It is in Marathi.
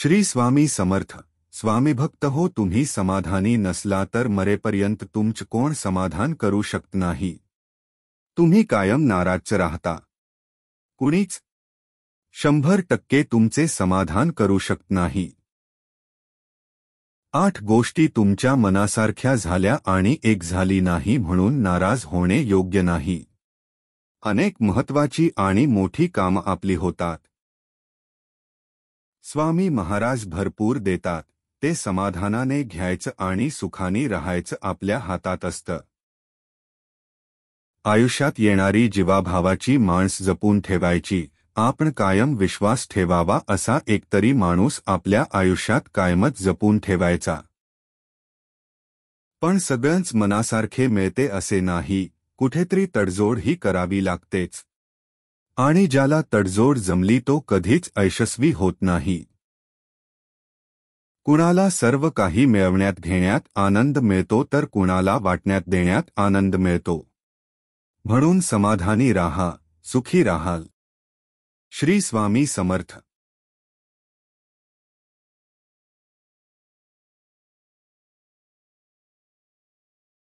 श्री स्वामी समर्थ. स्वामीभक्त हो तुम्ही समाधानी नसला तर मरेपर्यंत तुमचं कोण समाधान करू शकत नाही. तुम्ही कायम नाराज राहता. कुणीच 100% तुमचे समाधान करू शकत नाही. 8 गोष्टी तुमच्या मनासारख्या झाल्या आणि एक झाली नाही म्हणून नाराज होणे योग्य नाही. अनेक महत्वाची आणि मोठी कामं आपली होतात. स्वामी महाराज भरपूर देतात, ते समाधानाने घ्यायचं आणि सुखाने राहायचं आपल्या हातात असतं. आयुष्यात येणारी जीवाभावाची माणस जपून ठेवायची. आपण कायम विश्वास ठेवावा असा एकतरी माणूस आपल्या आयुष्यात कायमच जपून ठेवायचा. पण सगळंच मनासारखे मिळते असे नाही, कुठेतरी तडजोड ही करावी लागतेच. आणि ज्याला तडजोड जमली तो कधीच यशस्वी होत नाही. कुणाला सर्व काही मिळवण्यात घेण्यात आनंद मिळतो तर कुणाला वाटण्यात देण्यात आनंद मिळतो. म्हणून समाधानी राहा, सुखी राहाल. श्री स्वामी समर्थ.